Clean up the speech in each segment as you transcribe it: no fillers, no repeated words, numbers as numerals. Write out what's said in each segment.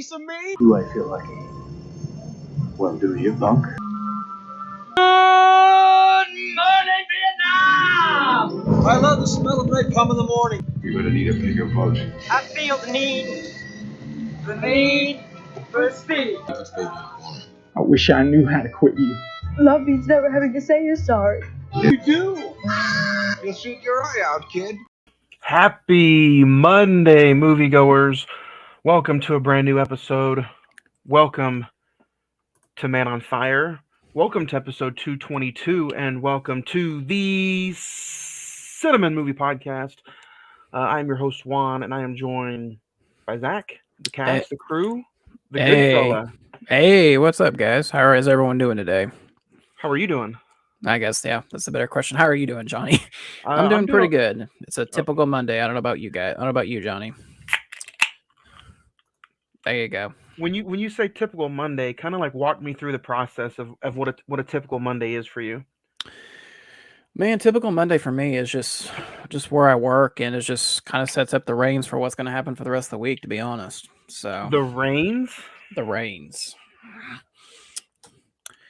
piece of me? Do I feel lucky? Well, do you, punk? Good morning, Vietnam! I love the smell of napalm in the morning. You're gonna need a bigger boat. I feel the need for speed. I wish I knew how to quit you. Love means never having to say you're sorry. You do! You'll shoot your eye out, kid. Happy Monday, moviegoers. Welcome to a brand new episode. Welcome to Man on Fire. Welcome to episode 222, and welcome to the Cine-Men Movie Podcast. I'm your host, Juan, and I am joined by Zach, the cast, the crew, the good fella. Hey, what's up, guys? How is everyone doing today? How are you doing? I guess, yeah, that's a better question. How are you doing, Johnny? I'm doing pretty good. It's a typical Monday. I don't know about you guys. I don't know about you, Johnny. There you go. When you say typical Monday, kind of like walk me through the process of what a typical Monday is for you. Man, typical Monday for me is just where I work, and it just kind of sets up the reins for what's going to happen for the rest of the week, to be honest. So The reins? the reins.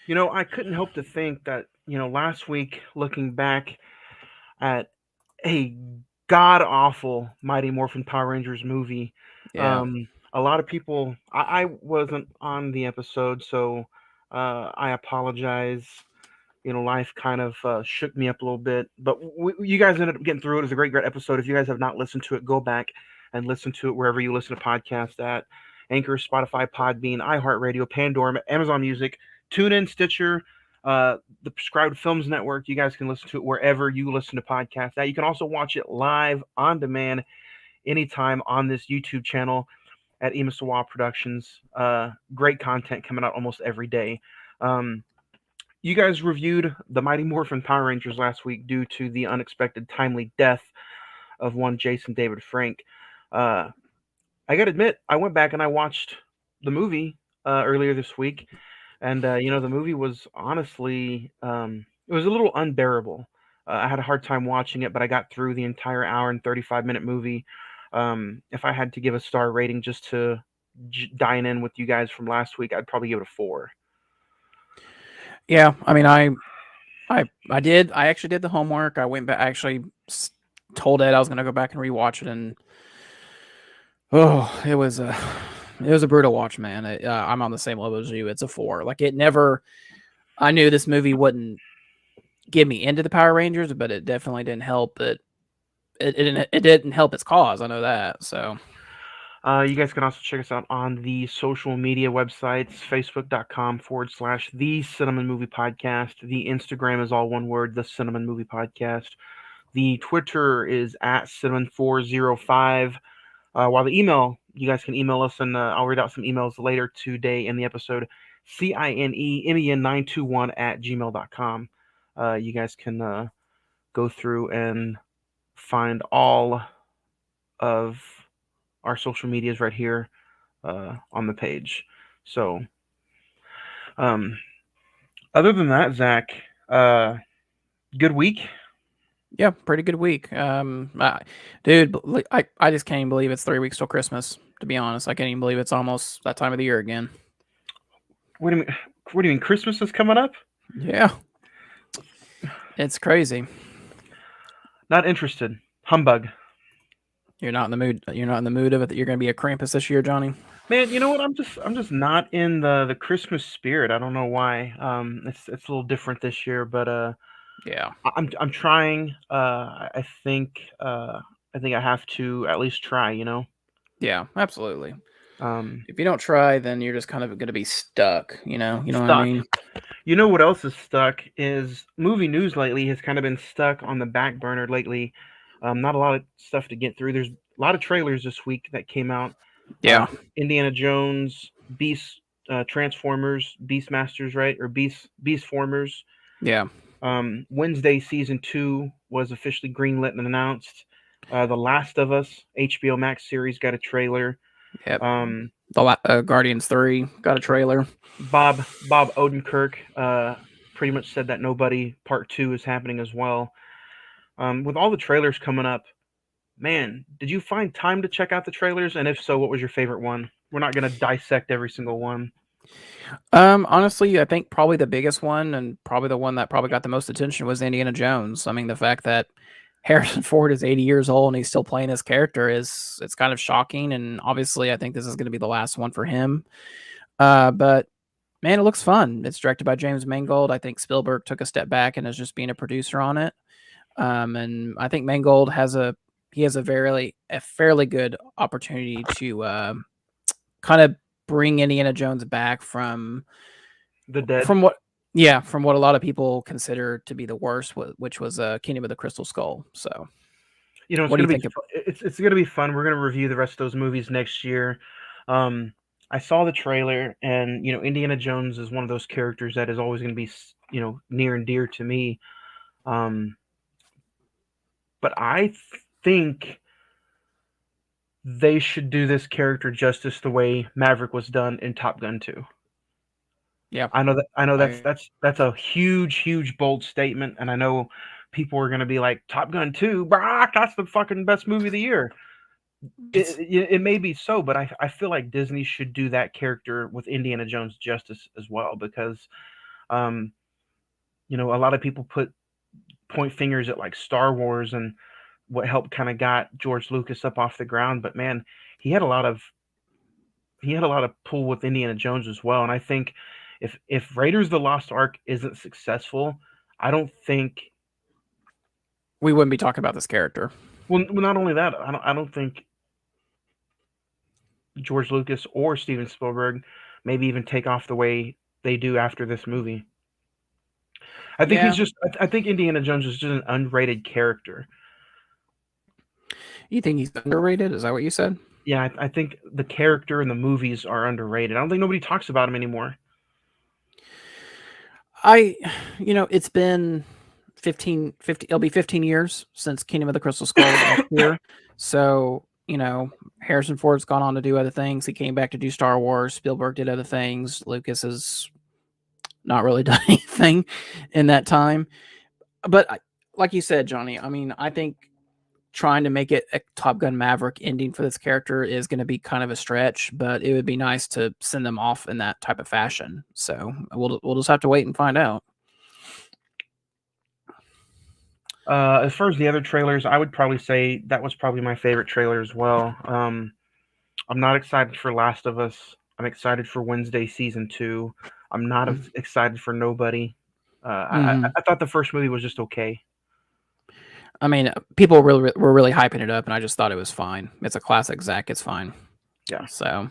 You know, I couldn't help to think that, last week, looking back at a god-awful Mighty Morphin Power Rangers movie, Yeah. a lot of people, I wasn't on the episode, so I apologize. Life kind of shook me up a little bit, but you guys ended up getting through it. It was a great episode. If you guys have not listened to it, go back and listen to it wherever you listen to podcasts at. Anchor, Spotify, Podbean, iHeartRadio, Pandora, Amazon Music, TuneIn, Stitcher, the Prescribed Films Network. You guys can listen to it wherever you listen to podcasts at. You can also watch it live on demand anytime on this YouTube channel at Emasawa Productions. Great content coming out almost every day. You guys reviewed the Mighty Morphin Power Rangers last week due to the unexpected timely death of one Jason David Frank. I got to admit, I went back and I watched the movie earlier this week, and the movie was honestly, it was a little unbearable. I had a hard time watching it, but I got through the entire hour and 35-minute movie. If I had to give a star rating just to dine in with you guys from last week, I'd probably give it a 4. Yeah, I mean, I did. I actually did the homework. I went back. I actually told Ed I was going to go back and rewatch it, and it was a brutal watch, man. I'm on the same level as you. It's a 4. Like, it never. I knew this movie wouldn't get me into the Power Rangers, but it definitely didn't help that. It didn't help its cause. I know that. So. You guys can also check us out on the social media websites, facebook.com/The Cine-Men Movie Podcast. The Instagram is all one word, The Cine-Men Movie Podcast. The Twitter is at Cine-Men405. While the email, you guys can email us, and I'll read out some emails later today in the episode, cinemen921@gmail.com. You guys can go through and find all of our social medias right here on the page. So, other than that, Zach, good week? Yeah, pretty good week. Dude, I just can't even believe it's 3 weeks till Christmas, to be honest. I can't even believe it's almost that time of the year again. What do you mean? Christmas is coming up? Yeah. It's crazy. Not interested. Humbug. You're not in the mood. You're not in the mood of it that you're going to be a Krampus this year, Johnny? Man, you know what? I'm just not in the Christmas spirit. I don't know why. It's a little different this year, but yeah. I'm trying. I think I have to at least try, Yeah, absolutely. If you don't try, then you're just kind of going to be stuck, You know stuck. What I mean? You know what else is stuck is movie news lately has kind of been stuck on the back burner lately. Not a lot of stuff to get through. There's a lot of trailers this week that came out. Yeah. Indiana Jones, Beast, Transformers, Beastmasters, right? Or Beastformers. Yeah. Wednesday season 2 was officially greenlit and announced. The Last of Us HBO Max series got a trailer. Yep. The Guardians 3 got a trailer. Bob Odenkirk pretty much said that Nobody Part 2 is happening as well. With all the trailers coming up, man, did you find time to check out the trailers? And if so, what was your favorite one? We're not going to dissect every single one. Honestly, I think probably the biggest one and probably the one that probably got the most attention was Indiana Jones. I mean, the fact that Harrison Ford is 80 years old and he's still playing his character it's kind of shocking. And obviously, I think this is going to be the last one for him. But man, it looks fun. It's directed by James Mangold. I think Spielberg took a step back and is just being a producer on it. And I think Mangold has a fairly good opportunity to kind of bring Indiana Jones back from The Dead. from what a lot of people consider to be the worst, which was Kingdom of the Crystal Skull. So, You know, what do you think? It's going to be fun. We're going to review the rest of those movies next year. I saw the trailer, and Indiana Jones is one of those characters that is always going to be near and dear to me. But I think they should do this character justice the way Maverick was done in Top Gun 2. Yeah, I know that's a huge bold statement, and I know people are going to be like, Top Gun 2, Brock, that's the fucking best movie of the year. It may be so, but I feel like Disney should do that character with Indiana Jones justice as well, because a lot of people point fingers at like Star Wars and what helped kind of got George Lucas up off the ground, but man, he had a lot of pull with Indiana Jones as well. And I think if Raiders of the Lost Ark isn't successful, I don't think we wouldn't be talking about this character. Well, not only that, I don't think George Lucas or Steven Spielberg maybe even take off the way they do after this movie. I think I think Indiana Jones is just an underrated character. You think he's underrated? Is that what you said? Yeah, I think the character in the movies are underrated. I don't think nobody talks about him anymore. It's been 50, it'll be 15 years since Kingdom of the Crystal Skull next year. So, Harrison Ford's gone on to do other things. He came back to do Star Wars. Spielberg did other things. Lucas has not really done anything in that time. But like you said, Johnny, I mean, I think trying to make it a Top Gun Maverick ending for this character is going to be kind of a stretch, but it would be nice to send them off in that type of fashion. So we'll just have to wait and find out. As far as the other trailers, I would probably say that was probably my favorite trailer as well. I'm not excited for Last of Us. I'm excited for Wednesday season 2. I'm not excited for Nobody. I thought the first movie was just okay. I mean, people were really hyping it up, and I just thought it was fine. It's a classic Zach. It's fine. Yeah. So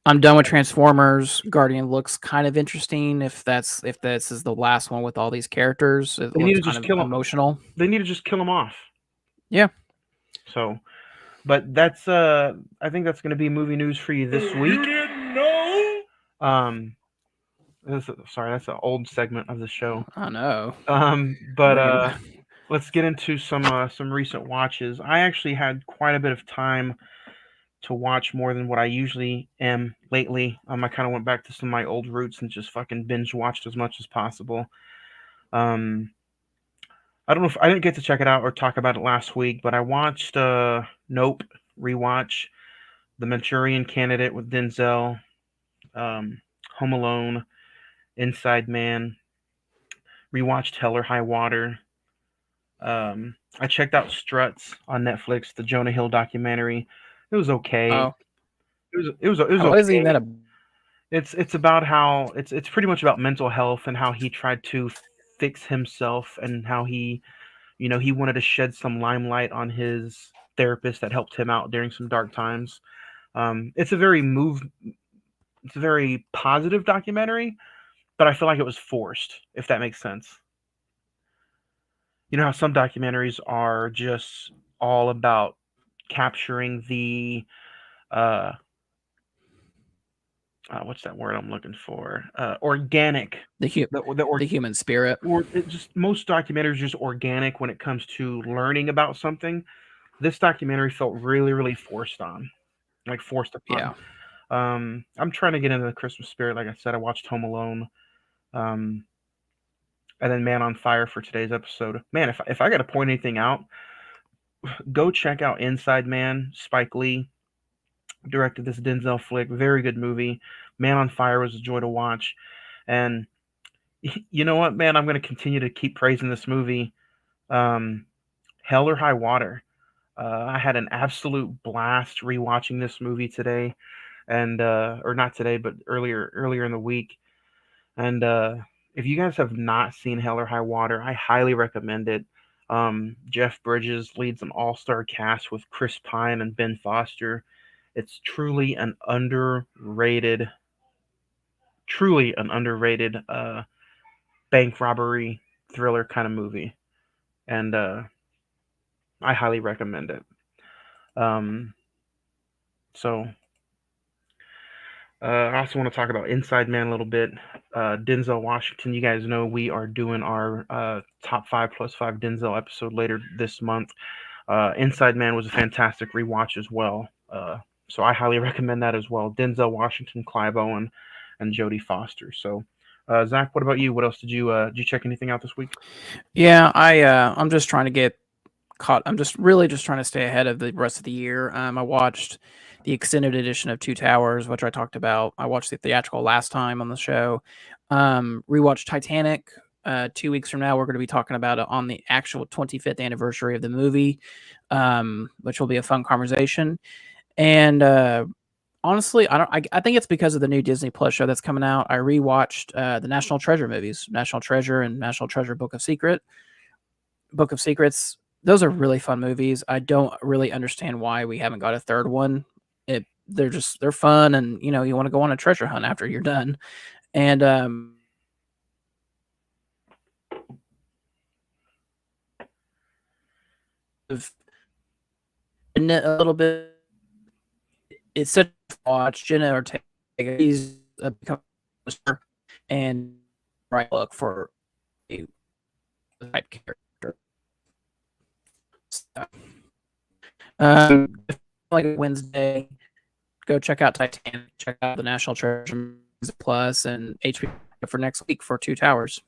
I'm done with Transformers. Guardian looks kind of interesting. If this is the last one with all these characters, they need to just kill them. Emotional. They need to just kill them off. Yeah. So, but that's I think that's going to be movie news for you this week. You didn't know? That's an old segment of the show. I know. But let's get into some recent watches. I actually had quite a bit of time to watch more than what I usually am lately. I kind of went back to some of my old roots and just fucking binge watched as much as possible. I don't know if I didn't get to check it out or talk about it last week, but I watched Nope rewatch, The Manchurian Candidate with Denzel, Home Alone, Inside Man, rewatched Hell or High Water. I checked out Struts on Netflix, the Jonah Hill documentary. It was okay. Oh. It was okay. What is even that? It's about how it's pretty much about mental health and how he tried to fix himself and how he wanted to shed some limelight on his therapist that helped him out during some dark times. It's a very positive documentary, but I feel like it was forced, if that makes sense. You know how some documentaries are just all about capturing the what's that word I'm looking for? Organic. The human spirit. Or most documentaries are just organic when it comes to learning about something. This documentary felt really, really forced upon. Yeah. I'm trying to get into the Christmas spirit. Like I said, I watched Home Alone. And then Man on Fire for today's episode. Man, if I got to point anything out, go check out Inside Man. Spike Lee directed this Denzel flick. Very good movie. Man on Fire was a joy to watch. And you know what, man? I'm going to continue to keep praising this movie. Um, Hell or High Water. I had an absolute blast rewatching this movie today, and or not today, but earlier in the week. And if you guys have not seen Hell or High Water, I highly recommend it. Jeff Bridges leads an all-star cast with Chris Pine and Ben Foster. It's truly an underrated bank robbery thriller kind of movie, and I highly recommend it. Um, so I also want to talk about Inside Man a little bit. Denzel Washington, you guys know we are doing our top 5+5 Denzel episode later this month. Inside Man was a fantastic rewatch as well. So I highly recommend that as well. Denzel Washington, Clive Owen, and Jodie Foster. So, Zach, what about you? What else did you check anything out this week? Yeah, I'm just trying to get caught. I'm just trying to stay ahead of the rest of the year. I watched the extended edition of Two Towers, which I talked about. I watched the theatrical last time on the show. Rewatched Titanic. 2 weeks from now, we're going to be talking about it on the actual 25th anniversary of the movie, which will be a fun conversation. And honestly, I think it's because of the new Disney Plus show that's coming out. I rewatched the National Treasure movies, National Treasure and National Treasure Book of Secrets. Those are really fun movies. I don't really understand why we haven't got a third one. They're fun, and you want to go on a treasure hunt after you're done. And a little bit, it's such a watch. Jenna Ortega, he's a star and right look for a type character. So, like Wednesday, go check out Titanic, check out the National Treasure Plus, and HBO for next week for Two Towers.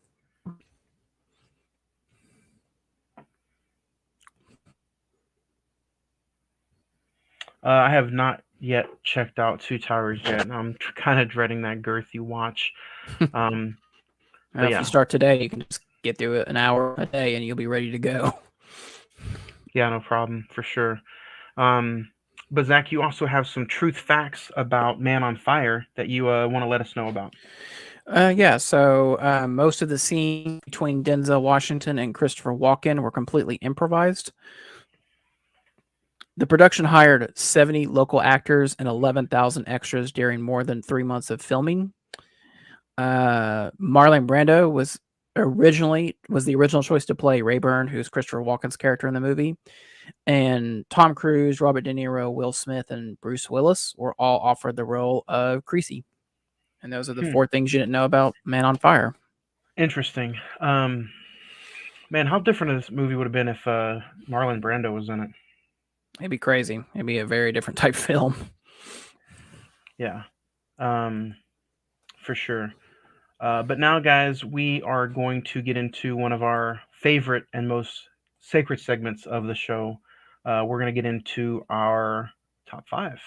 I have not yet checked out Two Towers yet. I'm kind of dreading that girthy watch. If you start today, you can just get through it an hour a day, and you'll be ready to go. Yeah, no problem, for sure. But Zach, you also have some truth facts about Man on Fire that you want to let us know about. Yeah, so most of the scenes between Denzel Washington and Christopher Walken were completely improvised. The production hired 70 local actors and 11,000 extras during more than 3 months of filming. Marlon Brando was the original choice to play Rayburn, who's Christopher Walken's character in the movie. And Tom Cruise, Robert De Niro, Will Smith, and Bruce Willis were all offered the role of Creasy. And those are the 4 things you didn't know about Man on Fire. Interesting. Man, how different this movie would have been if Marlon Brando was in it. It'd be crazy. It'd be a very different type film. Yeah, for sure. But now, guys, we are going to get into one of our favorite and most sacred segments of the show. We're going to get into our top 5.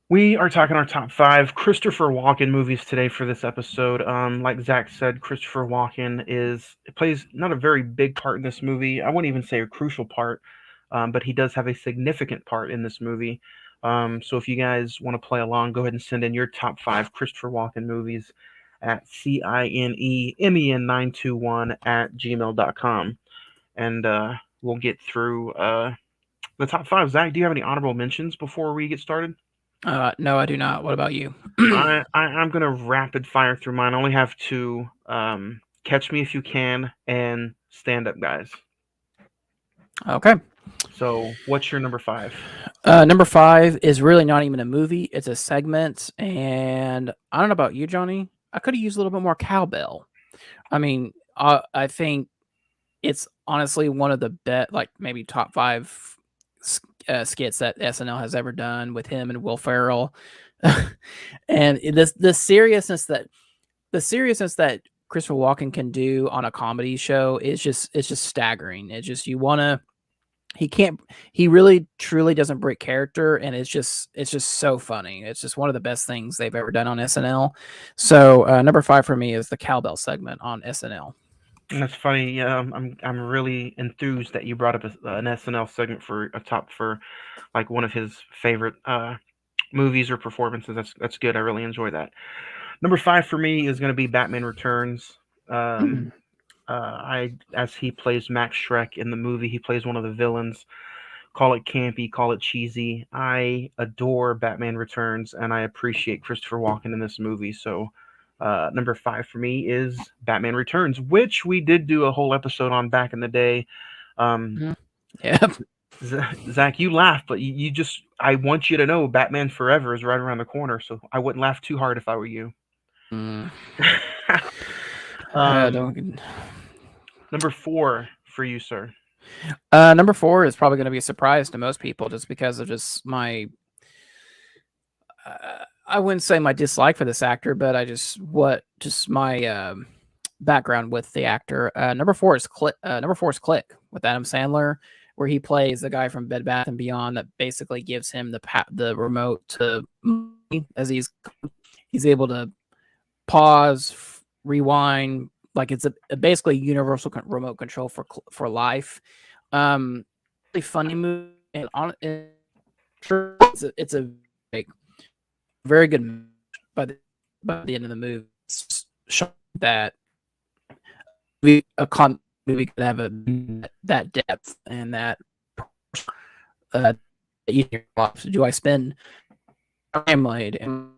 We are talking our top 5 Christopher Walken movies today for this episode. Like Zach said, Christopher Walken plays not a very big part in this movie. I wouldn't even say a crucial part, but he does have a significant part in this movie. So if you guys want to play along, go ahead and send in your top 5 Christopher Walken movies at cinemen921@gmail.com. And we'll get through the top 5. Zach, do you have any honorable mentions before we get started? No, I do not. What about you? I'm going to rapid fire through mine. I only have 2. Catch Me If You Can and Stand Up Guys. Okay. So, what's your number 5? Number 5 is really not even a movie; it's a segment, and I don't know about you, Johnny. I could have used a little bit more cowbell. I mean, I think it's honestly one of the best, like maybe top 5 skits that SNL has ever done with him and Will Ferrell, and the seriousness that Christopher Walken can do on a comedy show is just staggering. It's just you want to he can't he really truly doesn't break character, and it's just so funny. It's just one of the best things they've ever done on SNL. So number 5 for me is the cowbell segment on SNL. And that's funny. Yeah, I'm really enthused that you brought up an SNL segment for a top for like one of his favorite movies or performances. That's good. I really enjoy that. Number 5 for me is going to be Batman Returns. Um, Mm. I as he plays Max Shrek in the movie, he plays one of the villains. Call it campy, call it cheesy. I adore Batman Returns, and I appreciate Christopher Walken in this movie. So, number 5 for me is Batman Returns, which we did do a whole episode on back in the day. Um, Mhm. Yeah. Zach, you laugh, but you just, I want you to know Batman Forever is right around the corner, so I wouldn't laugh too hard if I were you. Mm. um, Don't. Number 4 for you, sir. Number 4 is probably going to be a surprise to most people, just because of just my. I wouldn't say my dislike for this actor, but just my background with the actor. Number 4 is Click. Number 4 is Click with Adam Sandler, where he plays the guy from Bed Bath and Beyond that basically gives him the remote to as he's able to pause, rewind. Like it's a basically universal remote control for life. Really funny movie, and it's a like, very good movie by the end of the movie. It's showing that movie could have that depth and that uh, do I spend time laid and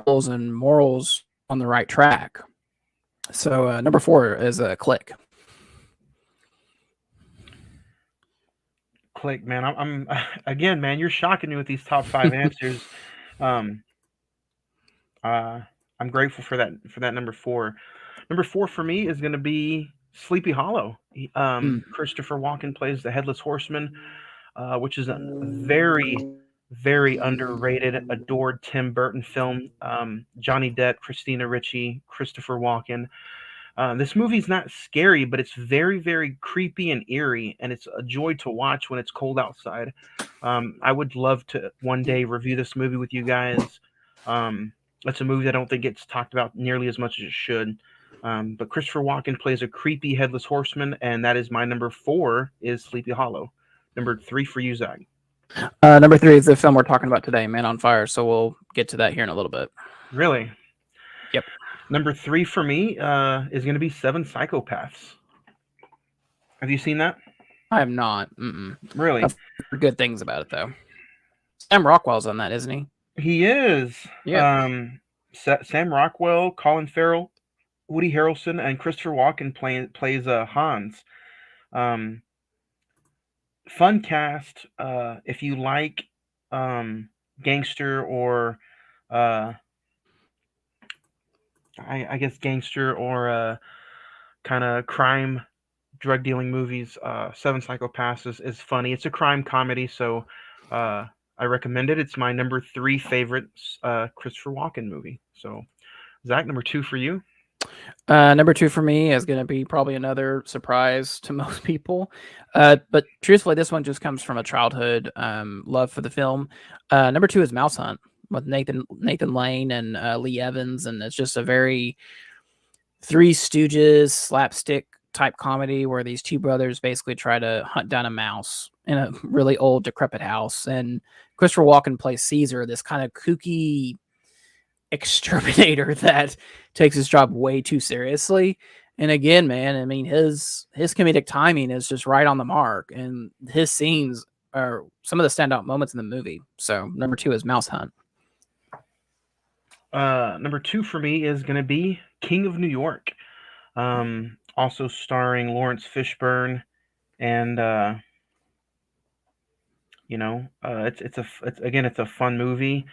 morals on the right track? So number 4 is a Click. Click, man. I'm again, man. You're shocking me with these top 5 answers. Um, uh, I'm grateful for that number 4. Number 4 for me is going to be Sleepy Hollow. Mm. Christopher Walken plays the Headless Horseman, which is a very, very underrated, adored Tim Burton film. Johnny Depp, Christina Ricci, Christopher Walken. This movie's not scary, but it's very, very creepy and eerie, and it's a joy to watch when it's cold outside. I would love to one day review this movie with you guys. It's a movie I don't think gets talked about nearly as much as it should. But Christopher Walken plays a creepy headless horseman, and that is my number 4 is Sleepy Hollow. Number 3 for you, Zach. Number 3 is the film we're talking about today, Man on Fire. So we'll get to that here in a little bit. Really? Yep. Number 3 for me is going to be Seven Psychopaths. Have you seen that? I have not. Mm-mm. Really? I've heard good things about it though. Sam Rockwell's on that, isn't he? He is. Yeah. Sam Rockwell, Colin Farrell, Woody Harrelson, and Christopher Walken plays Hans. Um, Fun cast. If you like gangster or uh, I guess gangster or kind of crime drug dealing movies, Seven Psychopaths is funny. It's a crime comedy, so I recommend it. It's my number 3 favorite Christopher Walken movie. So, Zach, number 2 for you. Number 2 for me is going to be probably another surprise to most people. But truthfully, this one just comes from a childhood love for the film. Number 2 is Mouse Hunt with Nathan Lane and Lee Evans, and it's just a very Three Stooges slapstick type comedy where these two brothers basically try to hunt down a mouse in a really old, decrepit house. And Christopher Walken plays Caesar, this kind of kooky exterminator that takes his job way too seriously. And again, man, I mean, his comedic timing is just right on the mark, and his scenes are some of the standout moments in the movie. So number 2 is Mouse Hunt. Number 2 for me is going to be King of New York. Also starring Lawrence Fishburne and You know, it's a fun movie,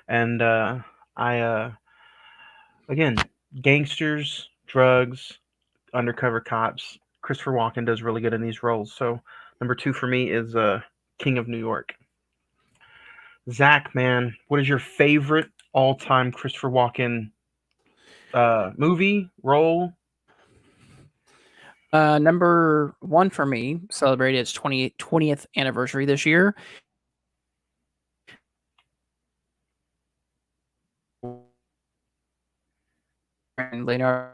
and I again, gangsters, drugs, undercover cops. Christopher Walken does really good in these roles. So number two for me is King of New York. Zach, man, what is your favorite all-time Christopher Walken movie role? Number one for me celebrated its 20th anniversary this year. And Leonardo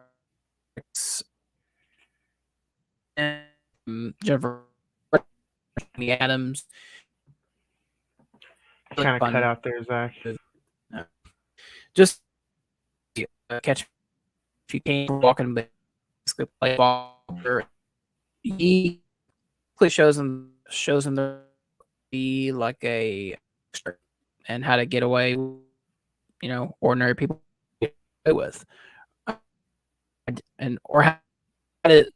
Jennifer Adams. Really Kind of cut fun out there, Zach. movie. Just catch if you can walking basically play ball. He shows him to be like a and how to get away, ordinary people get away with, and or how to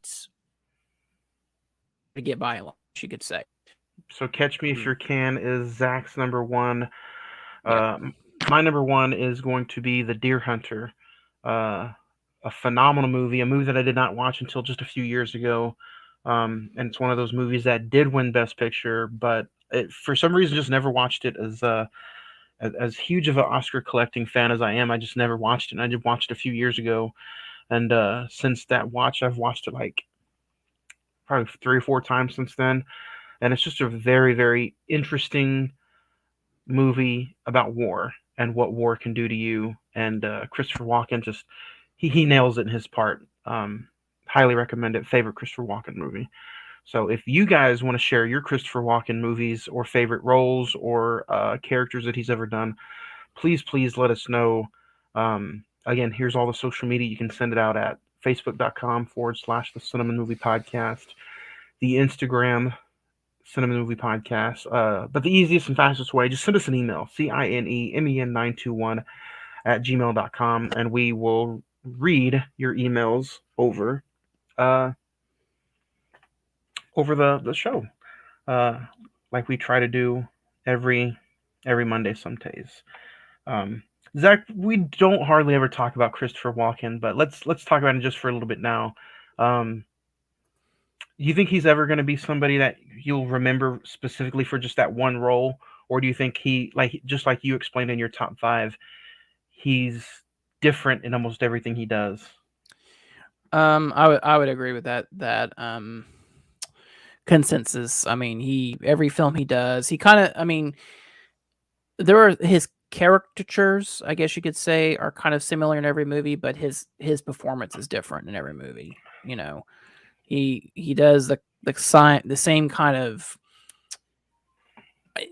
get violent, you could say. So Catch Me If You Can is Zach's number one. Yeah. My number one is going to be The Deer Hunter. A phenomenal movie, a movie that I did not watch until just a few years ago. And it's one of those movies that did win Best Picture, but for some reason just never watched it. As huge of an Oscar collecting fan as I am, I just never watched it. And I just watched it a few years ago, and since that watch, I've watched it like probably 3 or 4 times since then. And it's just a very, very interesting movie about war and what war can do to you. And Christopher Walken just he nails it in his part. Highly recommend it. Favorite Christopher Walken movie. So if you guys want to share your Christopher Walken movies or favorite roles or characters that he's ever done, please let us know. Again, here's all the social media. You can send it out at facebook.com/the Cine-Men Movie Podcast, the Instagram Cine-Men Movie Podcast. But the easiest and fastest way, just send us an email, cinemen921@gmail.com, and we will read your emails over the show, like we try to do every Monday some days. Zach, we don't hardly ever talk about Christopher Walken, but let's talk about him just for a little bit now. Do you think he's ever going to be somebody that you'll remember specifically for just that one role, or do you think he, like just like you explained in your top five, he's different in almost everything he does? I would agree with that consensus. I mean, every film he does, he kind of, I mean, there are his caricatures, I guess you could say, are kind of similar in every movie, but his performance is different in every movie. He does the same kind of, I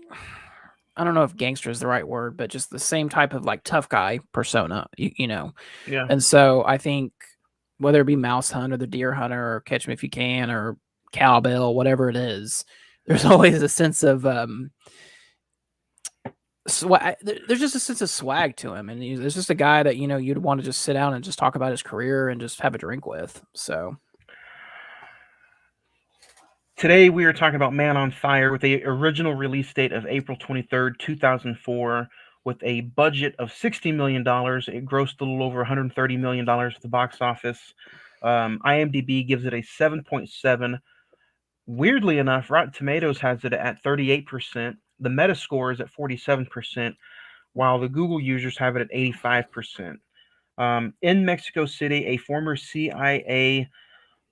don't know if gangster is the right word, but just the same type of like tough guy persona, Yeah. And so I think whether it be Mouse Hunt or The Deer Hunter or Catch Me If You Can or Cowbell, whatever it is, there's always a sense of there's just a sense of swag to him, and there's just a guy that you'd want to just sit down and just talk about his career and just have a drink with. So today we are talking about Man on Fire with the original release date of April 23rd, 2004, with a budget of $60 million. It grossed a little over $130 million at the box office. IMDb gives it a 7.7. Weirdly enough, Rotten Tomatoes has it at 38%. The Metascore is at 47%, while the Google users have it at 85%. In Mexico City, a former CIA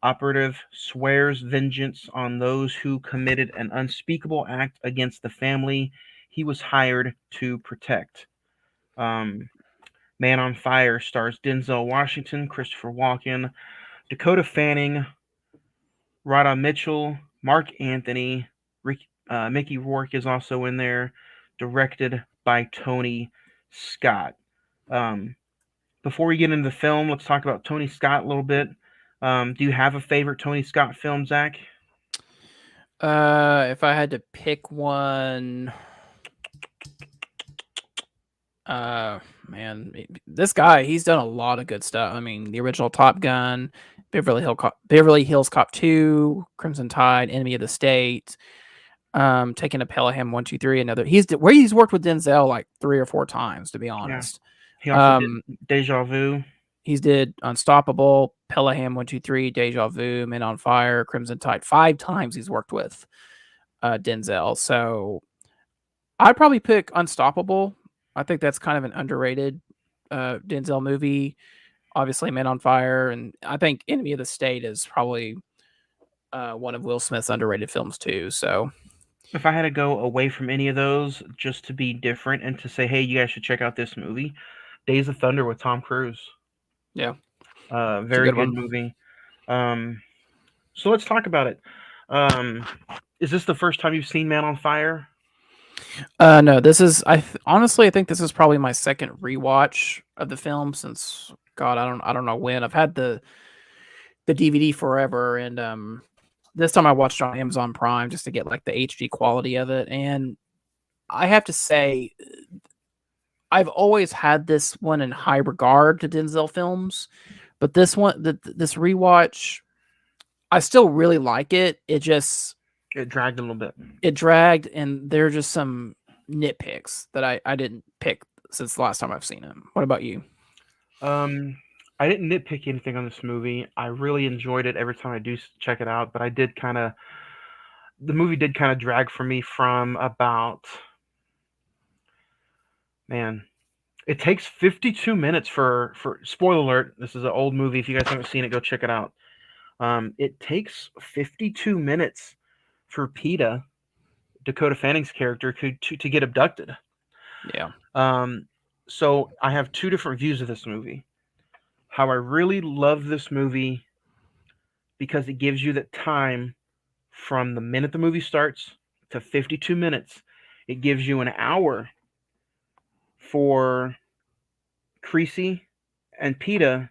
operative swears vengeance on those who committed an unspeakable act against the family he was hired to protect. Man on Fire stars Denzel Washington, Christopher Walken, Dakota Fanning, Radha Mitchell, Mark Anthony, Mickey Rourke is also in there, directed by Tony Scott. Before we get into the film, let's talk about Tony Scott a little bit. Do you have a favorite Tony Scott film, Zach? if I had to pick one, man, this guy, he's done a lot of good stuff. I mean, the original Top Gun, Beverly Hills Cop 2, Crimson Tide, Enemy of the State. Taking a Pelham 123, another. He's worked with Denzel like 3 or 4 times, to be Yeah. honest. He also did Deja Vu. He's did Unstoppable, Pelham 123, Deja Vu, Men on Fire, Crimson Tide. 5 times he's worked with Denzel. So I'd probably pick Unstoppable. I think that's kind of an underrated Denzel movie. Obviously, Men on Fire, and I think Enemy of the State is probably one of Will Smith's underrated films too. So If I had to go away from any of those just to be different and to say, hey, you guys should check out this movie, Days of Thunder with Tom Cruise. yeah, it's a Very good good one. movie. So let's talk about it. Is this the first time you've seen Man on Fire? No, this is honestly I think this is probably my second rewatch of the film since God I don't know when. I've had the DVD forever, and this time I watched it on Amazon Prime just to get like the HD quality of it. And I have to say, I've always had this one in high regard to Denzel films, but this one, this rewatch, I still really like it. It dragged a little bit. It dragged, and there are just some nitpicks that I didn't pick since the last time I've seen him. What about you? I didn't nitpick anything on this movie. I really enjoyed it every time I do check it out, but the movie did kind of drag for me from about, man, it takes 52 minutes for spoiler alert. This is an old movie. If you guys haven't seen it, go check it out. It takes 52 minutes for PETA, Dakota Fanning's character, to get abducted. Yeah. So I have two different views of this movie. How I really love this movie because it gives you that time from the minute the movie starts to 52 minutes. It gives you an hour for Creasy and PETA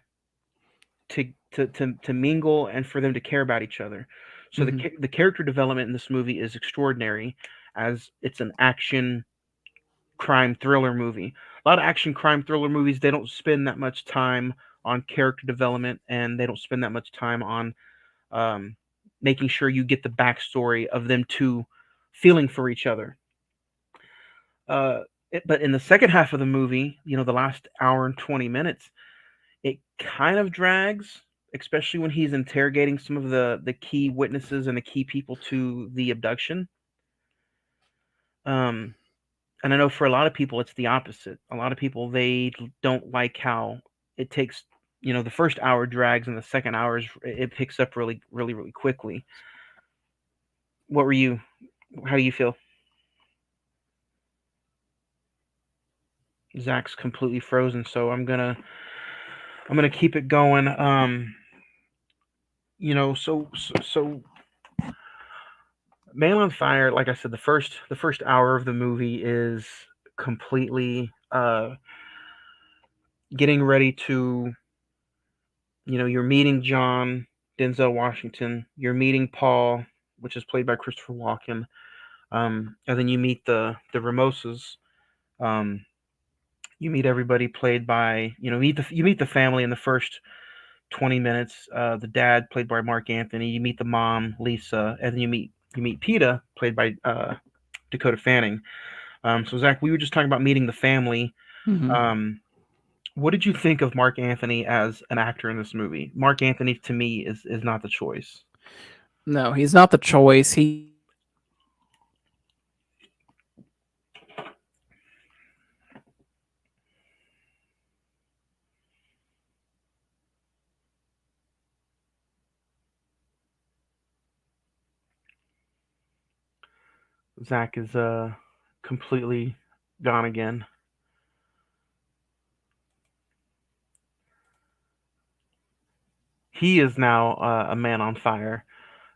to mingle and for them to care about each other. So the character development in this movie is extraordinary, as it's an action crime thriller movie. A lot of action crime thriller movies, they don't spend that much time on character development, and they don't spend that much time on making sure you get the backstory of them two feeling for each other. But in the second half of the movie, the last hour and 20 minutes, it kind of drags, especially when he's interrogating some of the key witnesses and the key people to the abduction. And I know for a lot of people, it's the opposite. A lot of people, they don't like how it takes, the first hour drags and the second hour it picks up really, really, really quickly. How do you feel? Zach's completely frozen, so I'm gonna keep it going. So Man on Fire, like I said, the first hour of the movie is completely getting ready to, you're meeting John Denzel Washington, you're meeting Paul, which is played by Christopher Walken, and then you meet the Ramoses. You meet everybody played by, you meet the family in the first 20 minutes. The dad played by Mark Anthony. You meet the mom, Lisa, and then you meet PETA played by Dakota Fanning. So Zach, we were just talking about meeting the family. What did you think of Mark Anthony as an actor in this movie? Mark Anthony to me is not the choice. No, he's not the choice. Zach is completely gone again. He is now a man on fire.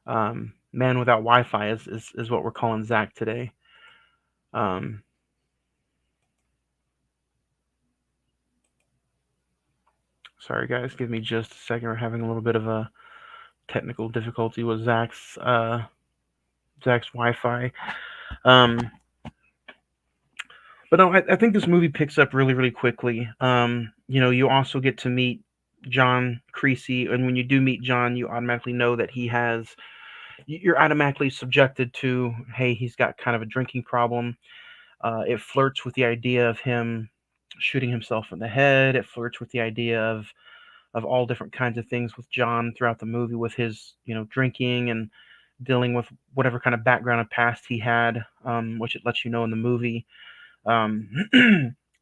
Man without Wi-Fi is what we're calling Zach today. Sorry guys, give me just a second. We're having a little bit of a technical difficulty with Zach's Wi-Fi. But no, I think this movie picks up really, really quickly. You also get to meet John Creasy, and when you do meet John, you automatically know that he has you're automatically subjected to, hey, he's got kind of a drinking problem. It flirts with the idea of him shooting himself in the head. It flirts with the idea of all different kinds of things with John throughout the movie, with his drinking and dealing with whatever kind of background and past he had, which it lets you know in the movie. Um,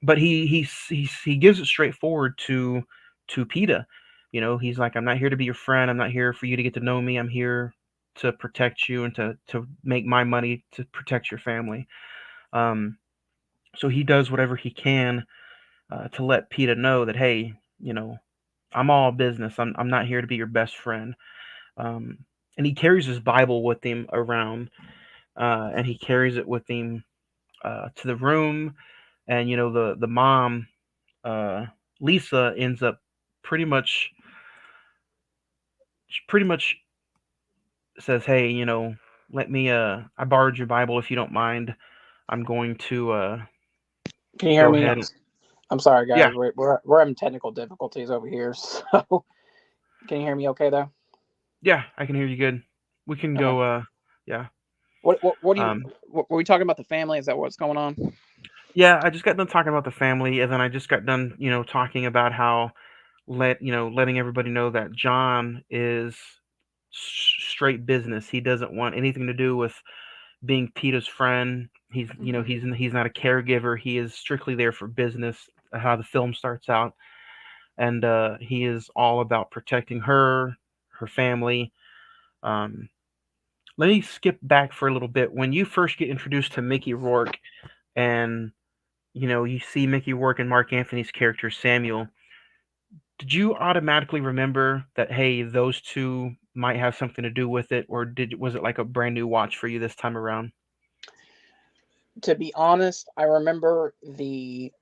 but he gives it straightforward to PETA. He's like, I'm not here to be your friend. I'm not here for you to get to know me. I'm here to protect you and to make my money to protect your family. Um, so he does whatever he can to let PETA know that, hey, I'm all business. I'm not here to be your best friend. Um, and he carries his Bible with him around, and he carries it with him to the room. And the mom, uh, Lisa, ends up pretty much pretty much says, hey, let me I borrowed your Bible if you don't mind. I'm going to Can you hear go me? ahead. I'm sorry, Yeah, guys. We're having technical difficulties over here. So, can you hear me okay though? yeah, I can hear you good. We can Okay. go. Yeah. What do you? Um, Were we talking about the family? Is that what's going on? yeah, I just got done talking about the family, and then I just got done, talking about how letting everybody know that John is straight business. He doesn't want anything to do with being Peter's friend. He's not a caregiver. He is strictly there for business. How the film starts out, and he is all about protecting her family. Um, Let me skip back for a little bit. When you first get introduced to Mickey Rourke, and you see Mickey Rourke and Mark Anthony's character Samuel, did you automatically remember that, hey, those two might have something to do with it, or was it like a brand new watch for you this time around? To be honest, I remember the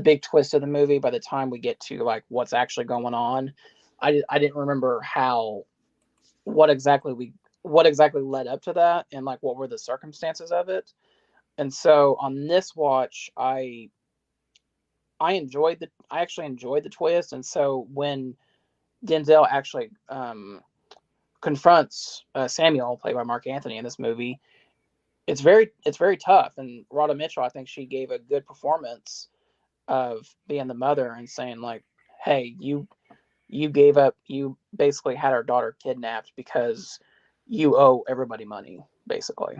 big twist of the movie. By the time we get to like what's actually going on, I didn't remember what exactly what exactly led up to that and like what were the circumstances of it. And so on this watch, I actually enjoyed the twist. And so when Denzel actually confronts Samuel, played by Mark Anthony in this movie, it's very tough. And Rhoda Mitchell, I think she gave a good performance of being the mother and saying like, "Hey, you gave up. You basically had our daughter kidnapped because you owe everybody money, basically."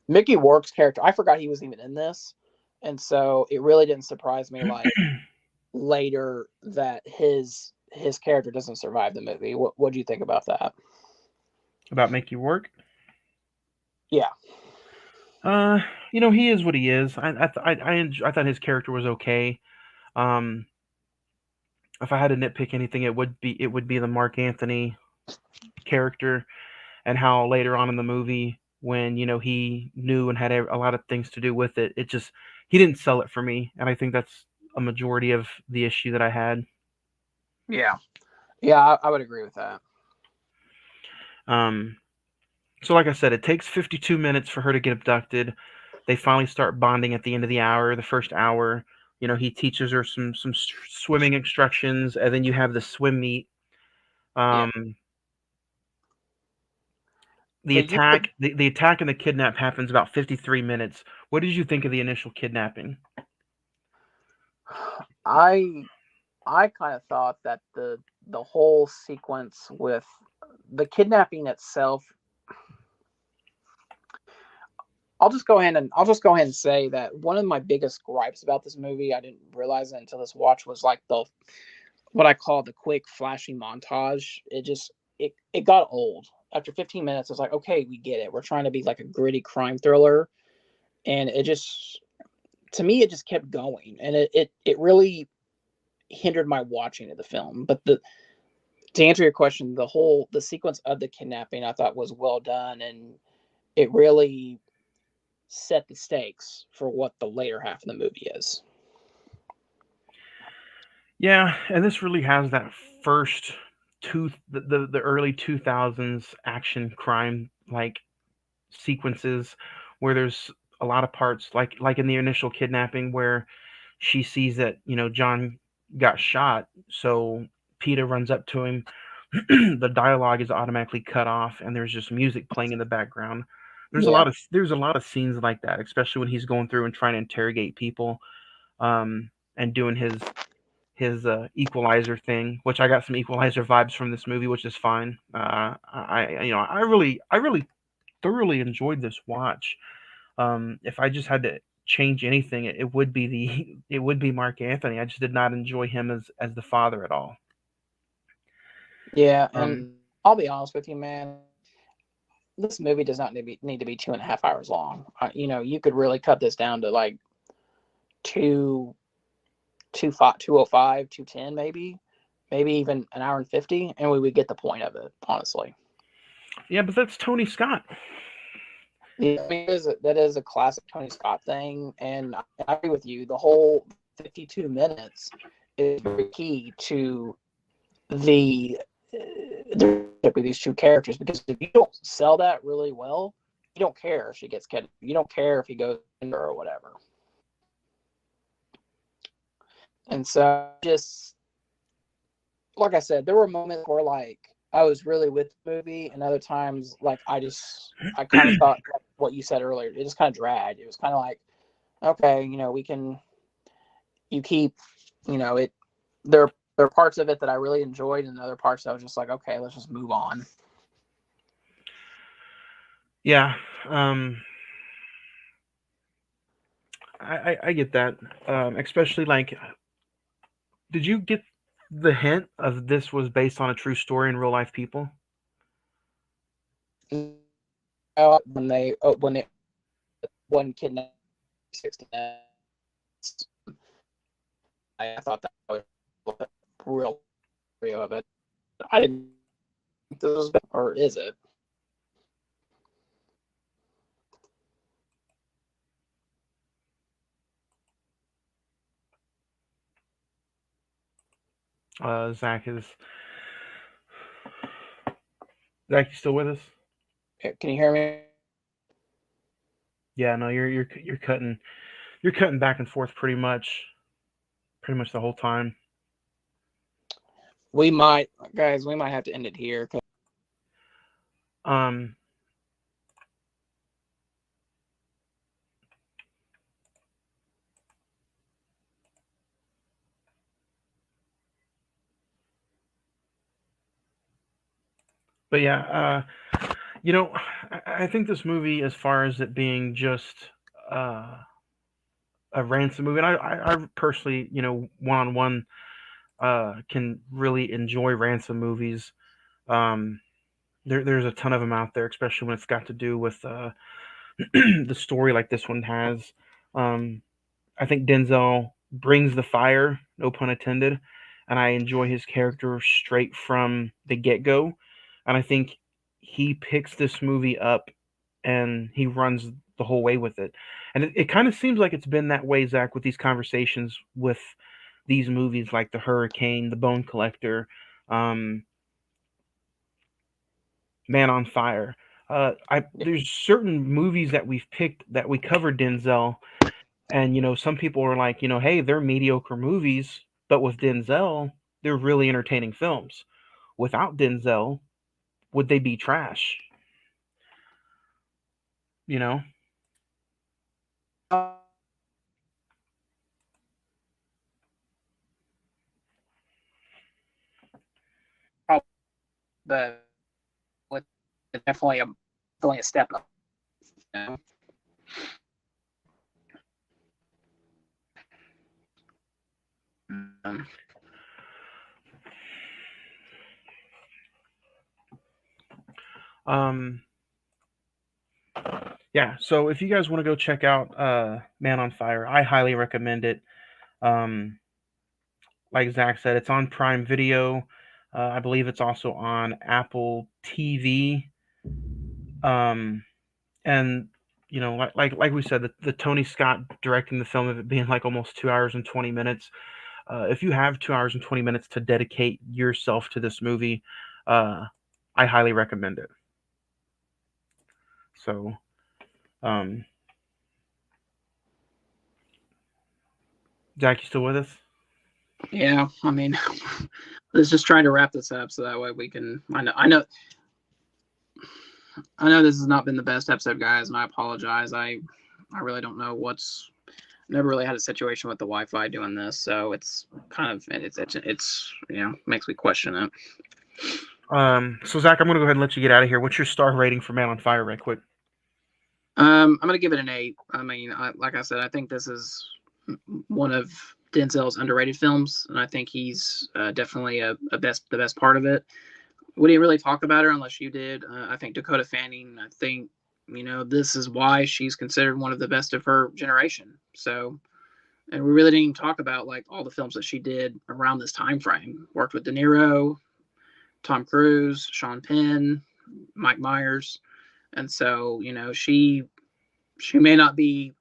Mickey Rourke's character, I forgot he was even in this, and so it really didn't surprise me like later that his character doesn't survive the movie. What do you think about that? About Mickey Rourke? Yeah, Uh, he is what he is. I thought his character was okay. Um, if I had to nitpick anything, it would be the Mark Anthony character, and how later on in the movie, when he knew and had a lot of things to do with it, it just he didn't sell it for me, and I think that's a majority of the issue that I had. yeah, yeah. I would agree with that. Um, so like I said, it takes 52 minutes for her to get abducted. They finally start bonding at the end of the hour, the first hour. He teaches her some swimming instructions, and then you have the swim meet. Yeah, Um, the but you could. attack, the attack and the kidnap happens about 53 minutes. What did you think of the initial kidnapping? I I kind of thought that the whole sequence with the kidnapping itself. I'll just go ahead and say that one of my biggest gripes about this movie, I didn't realize it until this watch, was like the what I call the quick flashy montage. It got old. After 15 minutes, it's like, okay, we get it. We're trying to be like a gritty crime thriller, and it just to me it just kept going, and it really hindered my watching of the film. But the to answer your question, the sequence of the kidnapping I thought was well done, and it really set the stakes for what the later half of the movie is. Yeah, and this really has that first the early 2000s action crime like sequences, where there's a lot of parts like in the initial kidnapping, where she sees that John got shot, so Peter runs up to him. the dialogue is automatically cut off, and there's just music playing in the background. Yeah. There's a lot of scenes like that, especially when he's going through and trying to interrogate people, and doing his equalizer thing, which I got some equalizer vibes from this movie, which is fine. I really thoroughly enjoyed this watch. If I just had to change anything, it would be it would be Mark Anthony. I just did not enjoy him as the father at all. Yeah, Um, and I'll be honest with you, man. This movie does not need to be 2.5 hours long. You could really cut this down to like two, 205, 210, maybe even an hour and 50, and we would get the point of it. Honestly, yeah, but that's Tony Scott. yeah, I mean, that is a classic Tony Scott thing, and I agree with you. The whole 52 minutes is very key to the relationship with these two characters, because if you don't sell that really well, you don't care if she gets kidnapped. You don't care if he goes in or whatever. And so, just like I said, there were moments where like I was really with the movie, and other times like I kind of thought like what you said earlier. It just kind of dragged. It was kind of like, okay, you keep, it. There are parts of it that I really enjoyed, and other parts I was just like, okay, let's just move on. Yeah, I get that. Especially like, did you get the hint of this was based on a true story in real life people? When they one kidnapped 60 I thought that was a real video of it. I didn't think this was, or is it? Zach, you still with us? Can you hear me? Yeah, no, you're cutting back and forth pretty much the whole time. Guys, we might have to end it here. Um, but yeah, you know, I think this movie, as far as it being just uh, a ransom movie, and I personally, one on one, can really enjoy ransom movies. Um, there's a ton of them out there, especially when it's got to do with the story like this one has. Um, I think Denzel brings the fire, no pun intended, and I enjoy his character straight from the get go. And I think he picks this movie up and he runs the whole way with it. And it kind of seems like it's been that way, Zach, with these conversations with these movies like The Hurricane, The Bone Collector, um, Man on Fire. There's certain movies that we've picked that we covered Denzel, and some people are like, hey, they're mediocre movies, but with Denzel, they're really entertaining films. Without Denzel, would they be trash? You know? But with definitely a step up. You know? Um, Um, yeah. So if you guys want to go check out Man on Fire, I highly recommend it. Um, like Zach said, it's on Prime Video. I believe it's also on Apple TV. Um, and like we said, the Tony Scott directing the film of it being like almost 2 hours and 20 minutes. If you have 2 hours and 20 minutes to dedicate yourself to this movie, uh, I highly recommend it. So, um, Zach, you still with us? Yeah, I mean, let's just try to wrap this up so that way we can. I know this has not been the best episode, guys, and I apologize. I really don't know what's. Never really had a situation with the Wi-Fi doing this, so it's kind of it's makes me question it. So Zach, I'm gonna go ahead and let you get out of here. What's your star rating for Man on Fire, right quick? I'm gonna give it an 8. I mean, like I said, I think this is one of Denzel's underrated films, and I think he's definitely the best part of it. We didn't really talk about her unless you did. I think Dakota Fanning. I think this is why she's considered one of the best of her generation. So, and we really didn't even talk about like all the films that she did around this time frame. Worked with De Niro, Tom Cruise, Sean Penn, Mike Myers, and so she may not be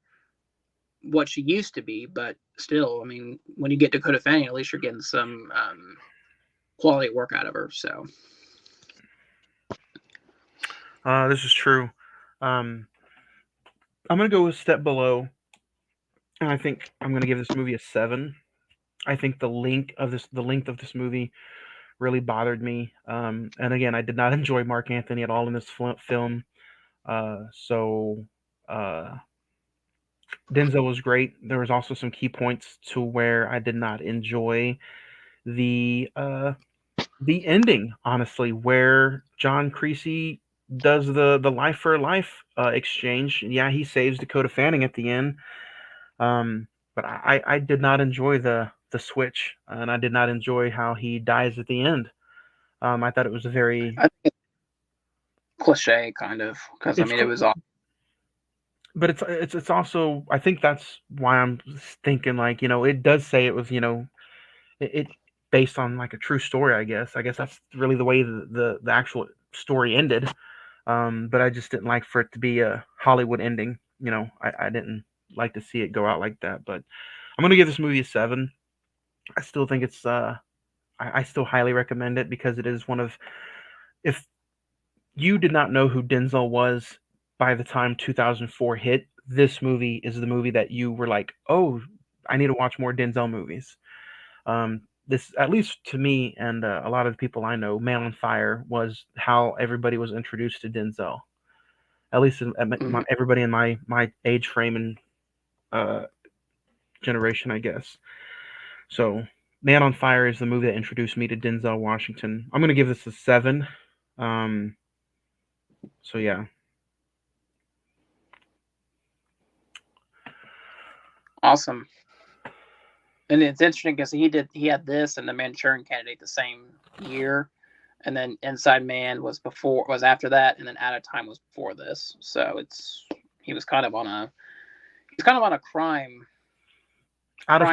what she used to be, but still, I mean, when you get Dakota Fanning, at least you're getting some quality work out of her. So. This is true. I'm gonna go a step below, and I think I'm gonna give this movie a 7. I think the length of this movie really bothered me. And again, I did not enjoy Mark Anthony at all in this film. So Denzel was great. There was also some key points to where I did not enjoy the ending, honestly, where John Creasy does the life for life exchange. Yeah, he saves Dakota Fanning at the end. But I did not enjoy the switch, and I did not enjoy how he dies at the end. I thought it was a very I think it's cliche, kind of, because I it's mean, it was all. but it's also, I think that's why I'm thinking, like, it does say it was, it based on like a true story. I guess that's really the way the actual story ended. But I just didn't like for it to be a Hollywood ending. I didn't like to see it go out like that. But I'm gonna give this movie a 7. I still think it's I still highly recommend it because it is one of, if you did not know who Denzel was by the time 2004 hit, this movie is the movie that you were like, oh, I need to watch more Denzel movies. This, at least to me and a lot of the people I know, Man on Fire was how everybody was introduced to Denzel. At least Mhm. everybody in my age frame and uh, generation, I guess. So, Man on Fire is the movie that introduced me to Denzel Washington. I'm gonna give this a 7. Um, so yeah. Awesome. And it's interesting because he had this and the Manchurian Candidate the same year, and then Inside Man was after that, and then Out of Time was before this. So he was kind of on a crime. Out of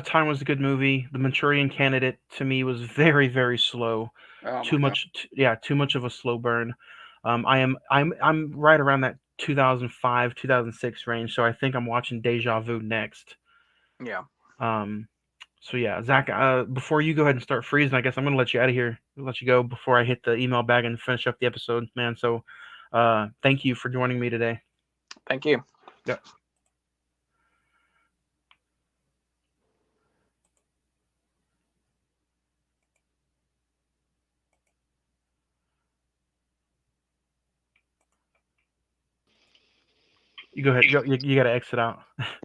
Time was a good movie. The Manchurian Candidate to me was very, very slow. Oh Too my god. much, yeah, too much of a slow burn. I'm right around that 2005 2006 range, so I think I'm watching Deja Vu next. Yeah. Um, so yeah, Zach, before you go ahead and start freezing, I guess I'm gonna let you out of here. Let you go before I hit the email bag and finish up the episode, man. So, thank you for joining me today. Thank you. Yeah. You go ahead. You got to exit out.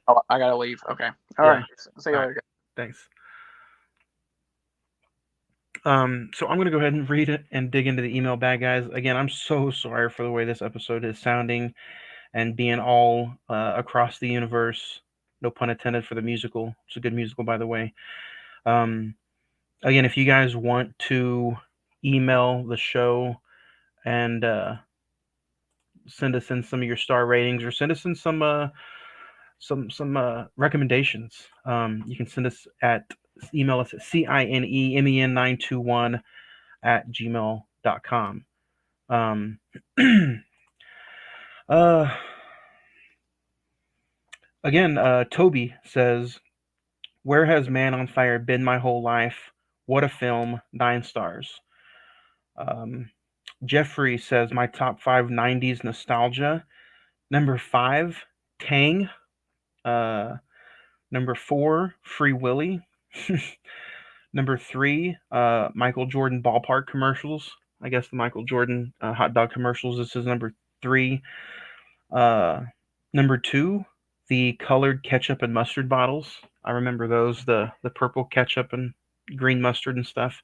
Oh, I gotta leave. Okay. All Yeah. right. See you All right. later. Thanks. So I'm gonna go ahead and read it and dig into the email bag, guys. Again, I'm so sorry for the way this episode is sounding and being all across the universe. No pun intended for the musical. It's a good musical, by the way. Um, again, if you guys want to email the show and send us in some of your star ratings or send us in some recommendations, you can email us at cinemen921@gmail.com. uh, Toby says, "Where has Man on Fire been my whole life? What a film! 9 stars." Um, Jeffrey says, "My top 5 '90s nostalgia. Number 5, Tang. Uh, Number 4, Free Willy. Number 3, Michael Jordan ballpark commercials. I guess the Michael Jordan hot dog commercials. This is number 3. Number 2, the colored ketchup and mustard bottles. I remember those, the purple ketchup and green mustard and stuff.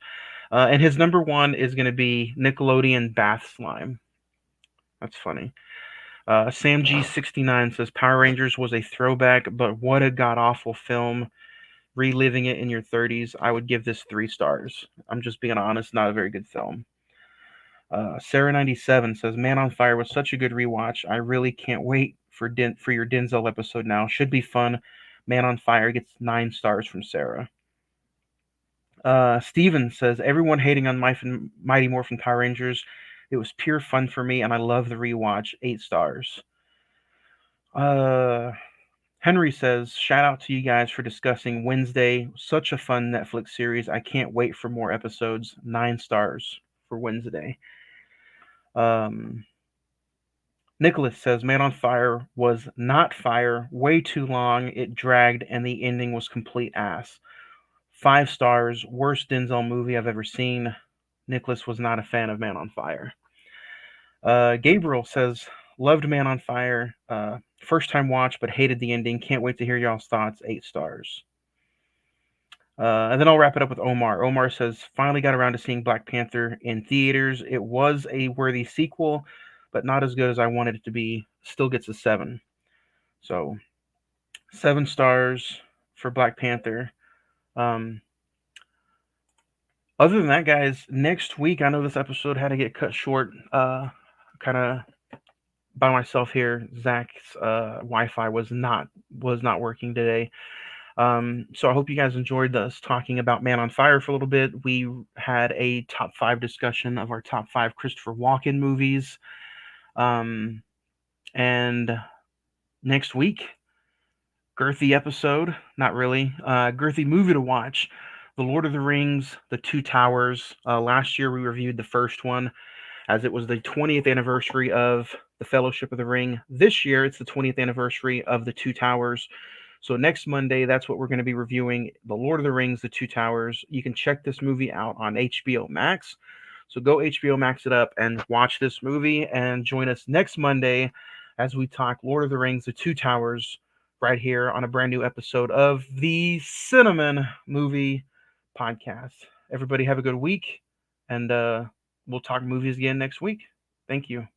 And his number 1 is going to be Nickelodeon bath slime. That's funny. Sam G69 says Power Rangers was a throwback, but what a god awful film. Reliving it in your 30s, I would give this 3 stars. I'm just being honest, not a very good film. Sarah97 says Man on Fire was such a good rewatch. I really can't wait for your Denzel episode now. Should be fun. Man on Fire gets 9 stars from Sarah. Steven says everyone hating on Mighty Morphin Power Rangers. It was pure fun for me, and I love the rewatch. 8 stars. Henry says, shout out to you guys for discussing Wednesday. Such a fun Netflix series. I can't wait for more episodes. 9 stars for Wednesday. Nicholas says, Man on Fire was not fire. Way too long. It dragged, and the ending was complete ass. 5 stars. Worst Denzel movie I've ever seen. Nicholas was not a fan of Man on Fire. Gabriel says, loved Man on Fire. First time watch, but hated the ending. Can't wait to hear y'all's thoughts. 8 stars. And then I'll wrap it up with Omar. Omar says, finally got around to seeing Black Panther in theaters. It was a worthy sequel, but not as good as I wanted it to be. Still gets a 7. So 7 stars for Black Panther. Other than that, guys, next week, I know this episode had to get cut short. Kind of by myself here. Zach's Wi-Fi was not working today. So I hope you guys enjoyed us talking about Man on Fire for a little bit. We had a top 5 discussion of our top 5 Christopher Walken movies. And next week, girthy episode, not really, girthy movie to watch. The Lord of the Rings, The Two Towers. Last year we reviewed the first one, as it was the 20th anniversary of The Fellowship of the Ring. This year, it's the 20th anniversary of The Two Towers. So next Monday, that's what we're going to be reviewing, The Lord of the Rings, The Two Towers. You can check this movie out on HBO Max. So go HBO Max it up and watch this movie, and join us next Monday as we talk Lord of the Rings, The Two Towers, right here on a brand new episode of the Cine-Men Movie Podcast. Everybody have a good week, and we'll talk movies again next week. Thank you.